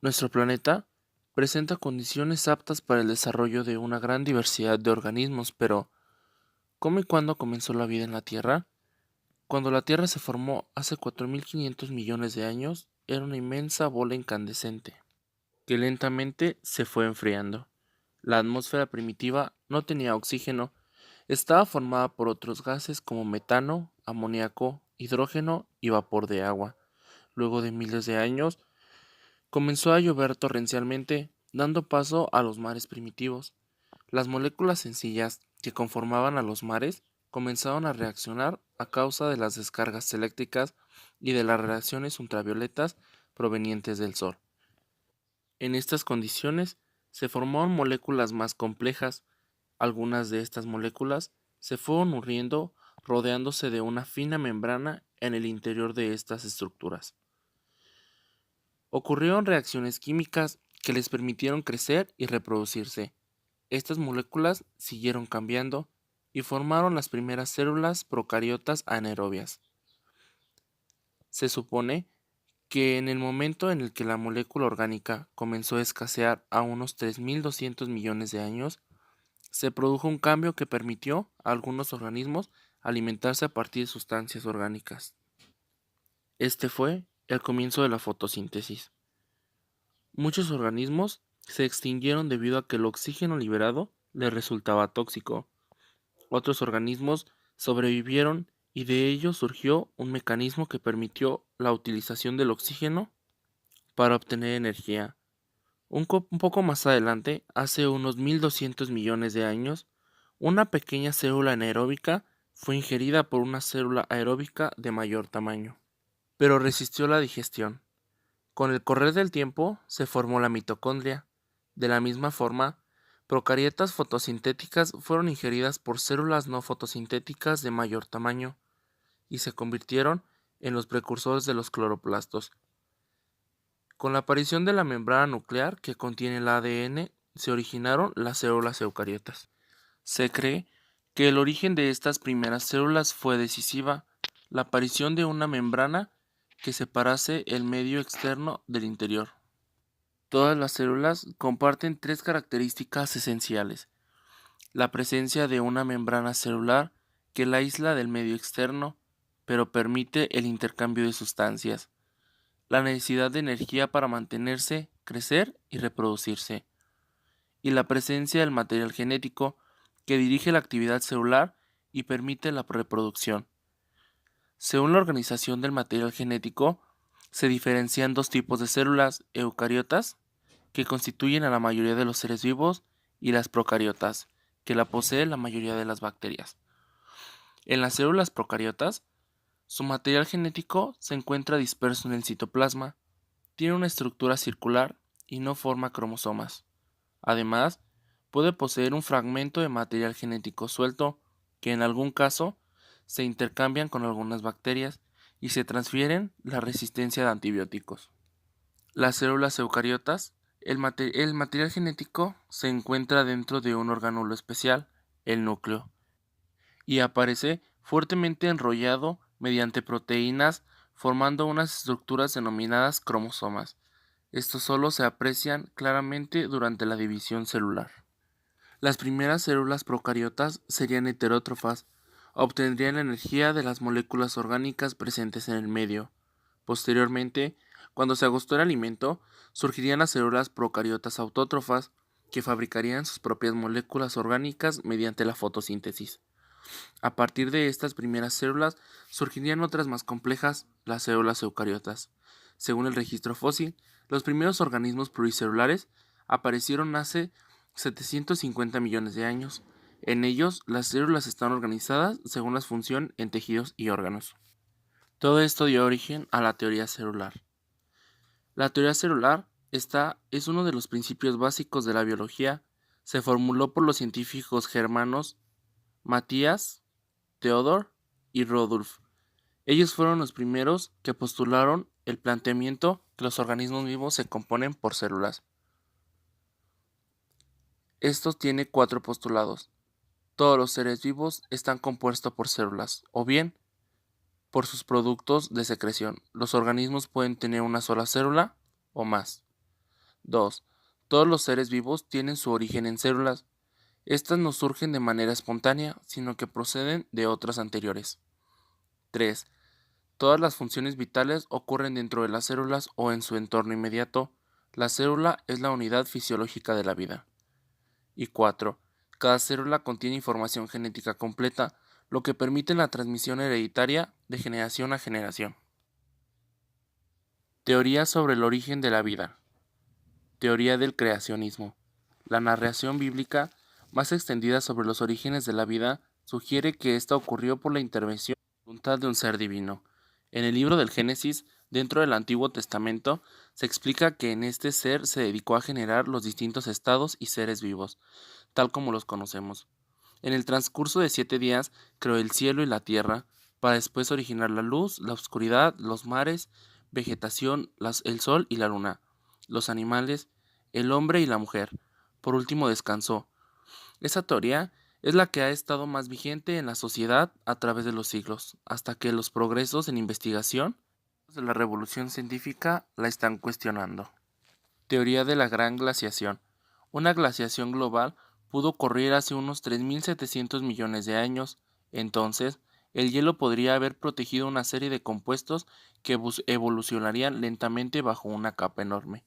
Nuestro planeta presenta condiciones aptas para el desarrollo de una gran diversidad de organismos, pero ¿cómo y cuándo comenzó la vida en la Tierra? Cuando la Tierra se formó hace 4.500 millones de años, era una inmensa bola incandescente, que lentamente se fue enfriando. La atmósfera primitiva no tenía oxígeno, estaba formada por otros gases como metano, amoníaco, hidrógeno y vapor de agua. Luego de miles de años, comenzó a llover torrencialmente, dando paso a los mares primitivos. Las moléculas sencillas que conformaban a los mares comenzaron a reaccionar a causa de las descargas eléctricas y de las radiaciones ultravioletas provenientes del Sol. En estas condiciones se formaron moléculas más complejas. Algunas de estas moléculas se fueron uniendo rodeándose de una fina membrana en el interior de estas estructuras. Ocurrieron reacciones químicas que les permitieron crecer y reproducirse. Estas moléculas siguieron cambiando y formaron las primeras células procariotas anaerobias. Se supone que en el momento en el que la molécula orgánica comenzó a escasear a unos 3.200 millones de años, se produjo un cambio que permitió a algunos organismos alimentarse a partir de sustancias orgánicas. Este fue el comienzo de la fotosíntesis. Muchos organismos se extinguieron debido a que el oxígeno liberado les resultaba tóxico. Otros organismos sobrevivieron y de ello surgió un mecanismo que permitió la utilización del oxígeno para obtener energía. Un poco más adelante, hace unos 1.200 millones de años, una pequeña célula anaeróbica fue ingerida por una célula aeróbica de mayor tamaño, pero resistió la digestión. Con el correr del tiempo se formó la mitocondria. De la misma forma, procariotas fotosintéticas fueron ingeridas por células no fotosintéticas de mayor tamaño y se convirtieron en los precursores de los cloroplastos. Con la aparición de la membrana nuclear que contiene el ADN, se originaron las células eucariotas. Se cree que el origen de estas primeras células fue decisiva, la aparición de una membrana que separase el medio externo del interior. Todas las células comparten tres características esenciales: la presencia de una membrana celular que la aísla del medio externo, pero permite el intercambio de sustancias, la necesidad de energía para mantenerse, crecer y reproducirse, y la presencia del material genético que dirige la actividad celular y permite la reproducción. Según la organización del material genético, se diferencian dos tipos de células: eucariotas, que constituyen a la mayoría de los seres vivos, y las procariotas, que la posee la mayoría de las bacterias. En las células procariotas, su material genético se encuentra disperso en el citoplasma, tiene una estructura circular y no forma cromosomas. Además, puede poseer un fragmento de material genético suelto que en algún caso se intercambian con algunas bacterias y se transfieren la resistencia de antibióticos. Las células eucariotas, el material genético se encuentra dentro de un orgánulo especial, el núcleo, y aparece fuertemente enrollado mediante proteínas formando unas estructuras denominadas cromosomas. Estos solo se aprecian claramente durante la división celular. Las primeras células procariotas serían heterótrofas, obtendrían la energía de las moléculas orgánicas presentes en el medio. Posteriormente, cuando se agotó el alimento, surgirían las células procariotas autótrofas, que fabricarían sus propias moléculas orgánicas mediante la fotosíntesis. A partir de estas primeras células surgirían otras más complejas, las células eucariotas. Según el registro fósil, los primeros organismos pluricelulares aparecieron hace 750 millones de años. En ellos, las células están organizadas según la función en tejidos y órganos. Todo esto dio origen a la teoría celular. La teoría celular es uno de los principios básicos de la biología. Se formuló por los científicos germanos Matthias, Theodor y Rodulf. Ellos fueron los primeros que postularon el planteamiento que los organismos vivos se componen por células. Esto tiene 4 postulados. Todos los seres vivos están compuestos por células, o bien por sus productos de secreción. Los organismos pueden tener una sola célula o más. 2. Todos los seres vivos tienen su origen en células. Estas no surgen de manera espontánea, sino que proceden de otras anteriores. 3. Todas las funciones vitales ocurren dentro de las células o en su entorno inmediato. La célula es la unidad fisiológica de la vida. Y 4. Cada célula contiene información genética completa, lo que permite la transmisión hereditaria de generación a generación. Teoría sobre el origen de la vida. Teoría del creacionismo. La narración bíblica más extendida sobre los orígenes de la vida sugiere que ésta ocurrió por la intervención y voluntad de un ser divino. En el libro del Génesis, dentro del Antiguo Testamento, se explica que en este ser se dedicó a generar los distintos estados y seres vivos, tal como los conocemos. En el transcurso de 7 días creó el cielo y la tierra, para después originar la luz, la oscuridad, los mares, vegetación, el sol y la luna, los animales, el hombre y la mujer. Por último descansó. Esa teoría es la que ha estado más vigente en la sociedad a través de los siglos, hasta que los progresos en investigación de la revolución científica la están cuestionando. Teoría de la gran glaciación. Una glaciación global pudo ocurrir hace unos 3.700 millones de años. Entonces, el hielo podría haber protegido una serie de compuestos que evolucionarían lentamente bajo una capa enorme.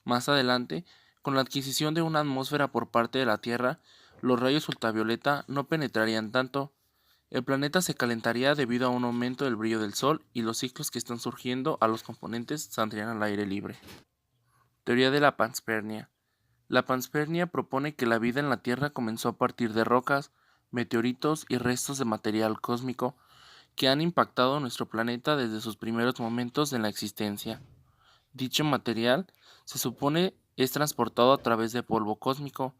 Más adelante, con la adquisición de una atmósfera por parte de la Tierra, los rayos ultravioleta no penetrarían tanto. El planeta se calentaría debido a un aumento del brillo del Sol y los ciclos que están surgiendo a los componentes saldrían al aire libre. Teoría de la panspermia. La panspermia propone que la vida en la Tierra comenzó a partir de rocas, meteoritos y restos de material cósmico que han impactado nuestro planeta desde sus primeros momentos en la existencia. Dicho material se supone es transportado a través de polvo cósmico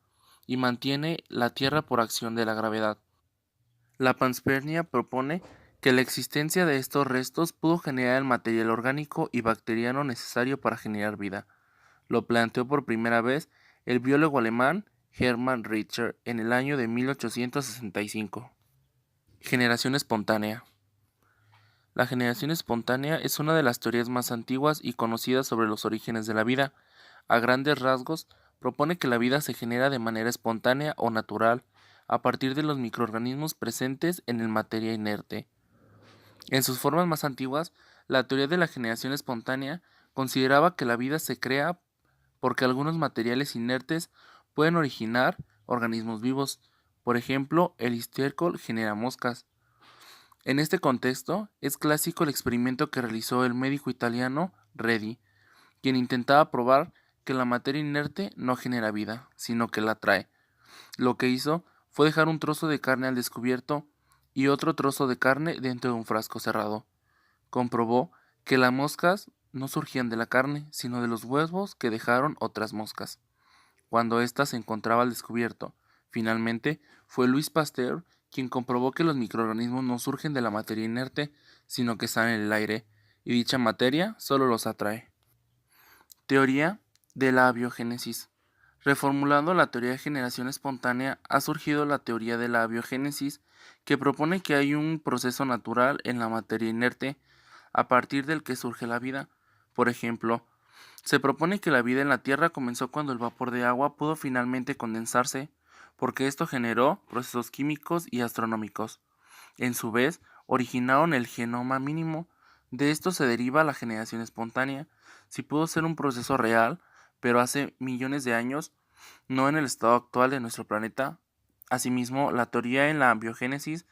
y mantiene la Tierra por acción de la gravedad. La panspermia propone que la existencia de estos restos pudo generar el material orgánico y bacteriano necesario para generar vida. Lo planteó por primera vez el biólogo alemán Hermann Richter en el año de 1865. Generación espontánea. La generación espontánea es una de las teorías más antiguas y conocidas sobre los orígenes de la vida. A grandes rasgos, propone que la vida se genera de manera espontánea o natural, a partir de los microorganismos presentes en el materia inerte. En sus formas más antiguas, la teoría de la generación espontánea consideraba que la vida se crea porque algunos materiales inertes pueden originar organismos vivos. Por ejemplo, el estiércol genera moscas. En este contexto, es clásico el experimento que realizó el médico italiano Redi, quien intentaba probar que la materia inerte no genera vida, sino que la trae. Lo que hizo fue dejar un trozo de carne al descubierto y otro trozo de carne dentro de un frasco cerrado. Comprobó que las moscas no surgían de la carne, sino de los huevos que dejaron otras moscas, cuando ésta se encontraba al descubierto. Finalmente, fue Louis Pasteur quien comprobó que los microorganismos no surgen de la materia inerte, sino que están en el aire, y dicha materia solo los atrae. Teoría de la abiogénesis. Reformulando la teoría de generación espontánea, ha surgido la teoría de la abiogénesis, que propone que hay un proceso natural en la materia inerte, a partir del que surge la vida. Por ejemplo, se propone que la vida en la Tierra comenzó cuando el vapor de agua pudo finalmente condensarse, porque esto generó procesos químicos y astronómicos. En su vez, originaron el genoma mínimo. De esto se deriva la generación espontánea. Si pudo ser un proceso real, pero hace millones de años, no en el estado actual de nuestro planeta. Asimismo, la teoría en la biogénesis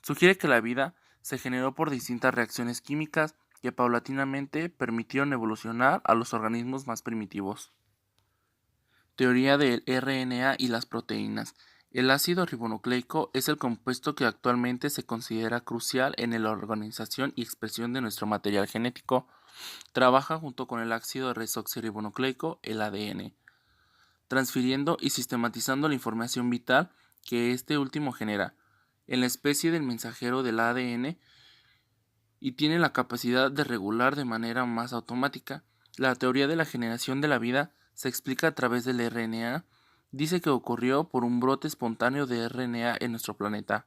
sugiere que la vida se generó por distintas reacciones químicas que paulatinamente permitieron evolucionar a los organismos más primitivos. Teoría del RNA y las proteínas. El ácido ribonucleico es el compuesto que actualmente se considera crucial en la organización y expresión de nuestro material genético. Trabaja junto con el ácido desoxirribonucleico, el ADN. transfiriendo y sistematizando la información vital que este último genera en la especie del mensajero del ADN y tiene la capacidad de regular de manera más automática. La teoría de la generación de la vida se explica a través del RNA. Dice que ocurrió por un brote espontáneo de RNA en nuestro planeta.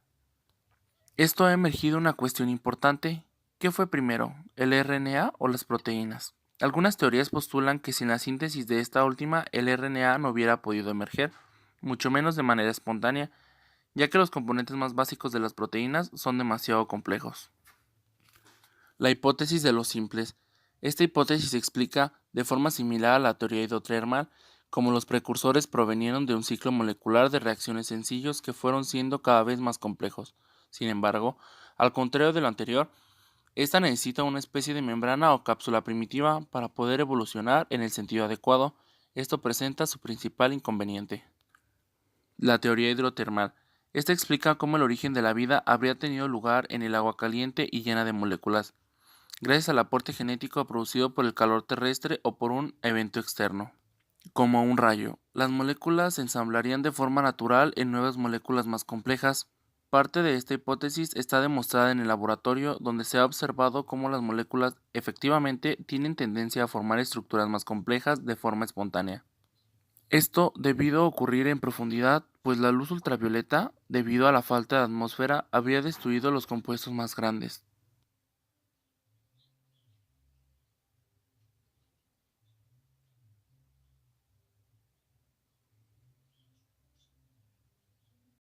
Esto ha emergido una cuestión importante. ¿Qué fue primero, el RNA o las proteínas? Algunas teorías postulan que sin la síntesis de esta última el RNA no hubiera podido emerger, mucho menos de manera espontánea, ya que los componentes más básicos de las proteínas son demasiado complejos. La hipótesis de los simples. Esta hipótesis explica, de forma similar a la teoría hidrotermal, cómo los precursores provenieron de un ciclo molecular de reacciones sencillos que fueron siendo cada vez más complejos. Sin embargo, al contrario de lo anterior, esta necesita una especie de membrana o cápsula primitiva para poder evolucionar en el sentido adecuado. Esto presenta su principal inconveniente. La teoría hidrotermal. Esta explica cómo el origen de la vida habría tenido lugar en el agua caliente y llena de moléculas, gracias al aporte genético producido por el calor terrestre o por un evento externo, como un rayo. Las moléculas se ensamblarían de forma natural en nuevas moléculas más complejas. Parte de esta hipótesis está demostrada en el laboratorio, donde se ha observado cómo las moléculas efectivamente tienen tendencia a formar estructuras más complejas de forma espontánea. Esto debido a ocurrir en profundidad, pues la luz ultravioleta, debido a la falta de atmósfera, habría destruido los compuestos más grandes.